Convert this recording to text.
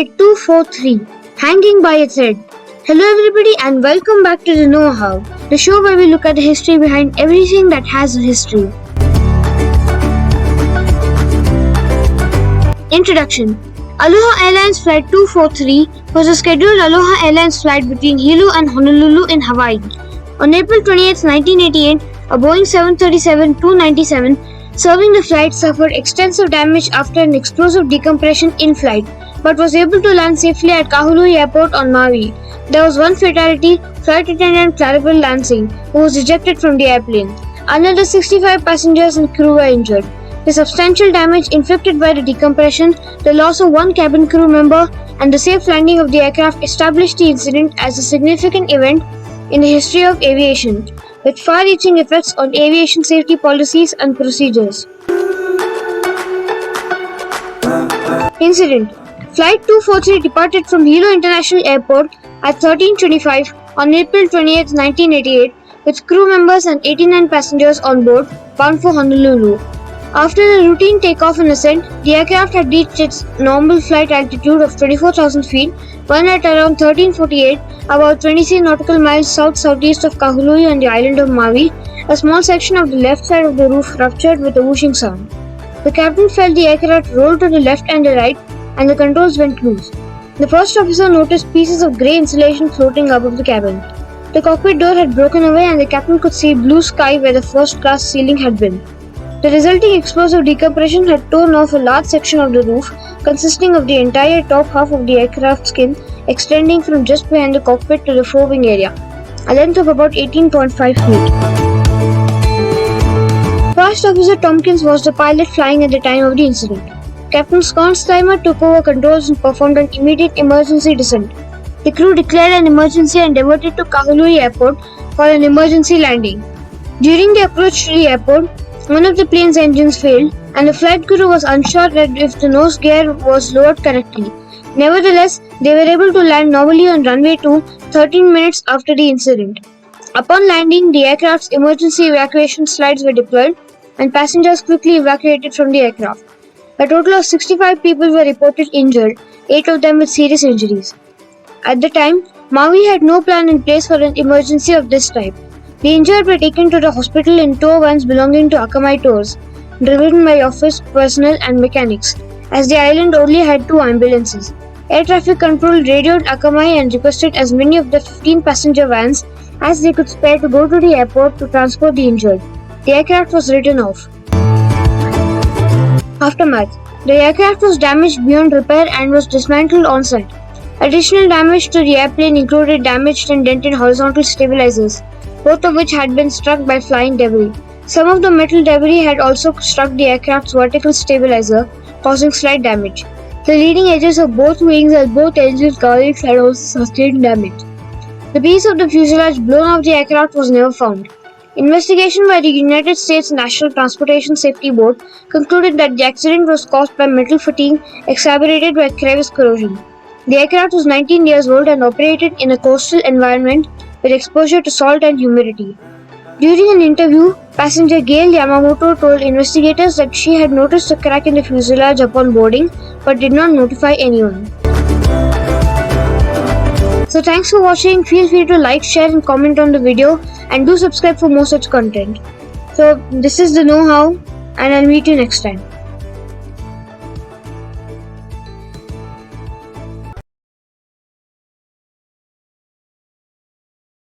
Flight 243, Hanging by a Thread. Hello everybody and welcome back to the Know-How, the show where we look at the history behind everything that has a history. Introduction. Aloha Airlines Flight 243 was a scheduled Aloha Airlines flight between Hilo and Honolulu in Hawaii. On April 28, 1988, a Boeing 737-297 serving the flight suffered extensive damage after an explosive decompression in flight, but was able to land safely at Kahului Airport on Maui. There was one fatality, flight attendant Claribel Lansing, who was ejected from the airplane. Another 65 passengers and crew were injured. The substantial damage inflicted by the decompression, the loss of one cabin crew member, and the safe landing of the aircraft established the incident as a significant event in the history of aviation, with far-reaching effects on aviation safety policies and procedures. Incident. Flight 243 departed from Hilo International Airport at 13:25 on April 28, 1988, with crew members and 89 passengers on board, bound for Honolulu. After the routine takeoff and ascent, the aircraft had reached its normal flight altitude of 24,000 feet when at around 13:48, about 23 nautical miles south-southeast of Kahului on the island of Maui, a small section of the left side of the roof ruptured with a whooshing sound. The captain felt the aircraft roll to the left and the right, and the controls went loose. The first officer noticed pieces of grey insulation floating above the cabin. The cockpit door had broken away and the captain could see blue sky where the first-class ceiling had been. The resulting explosive decompression had torn off a large section of the roof, consisting of the entire top half of the aircraft skin extending from just behind the cockpit to the forewing area, a length of about 18.5 feet. First Officer Tompkins was the pilot flying at the time of the incident. Captain Skonsheimer took over controls and performed an immediate emergency descent. The crew declared an emergency and diverted to Kahului Airport for an emergency landing. During the approach to the airport, one of the plane's engines failed, and the flight crew was unsure that if the nose gear was lowered correctly. Nevertheless, they were able to land normally on runway 2 13 minutes after the incident. Upon landing, the aircraft's emergency evacuation slides were deployed, and passengers quickly evacuated from the aircraft. A total of 65 people were reported injured, 8 of them with serious injuries. At the time, Maui had no plan in place for an emergency of this type. The injured were taken to the hospital in tow vans belonging to Akamai Tours, driven by office personnel and mechanics, as the island only had 2 ambulances. Air traffic control radioed Akamai and requested as many of the 15 passenger vans as they could spare to go to the airport to transport the injured. The aircraft was written off. Aftermath. The aircraft was damaged beyond repair and was dismantled on site. Additional damage to the airplane included damaged and dented horizontal stabilizers, both of which had been struck by flying debris. Some of the metal debris had also struck the aircraft's vertical stabilizer, causing slight damage. The leading edges of both wings and both engine cowlings had also sustained damage. The piece of the fuselage blown off the aircraft was never found. Investigation by the United States National Transportation Safety Board concluded that the accident was caused by metal fatigue exacerbated by crevice corrosion. The aircraft was 19 years old and operated in a coastal environment with exposure to salt and humidity. During an interview, passenger Gail Yamamoto told investigators that she had noticed a crack in the fuselage upon boarding but did not notify anyone. So thanks for watching. Feel free to like, share and comment on the video, and do subscribe for more such content. So this is the Know-How, and I'll meet you next time.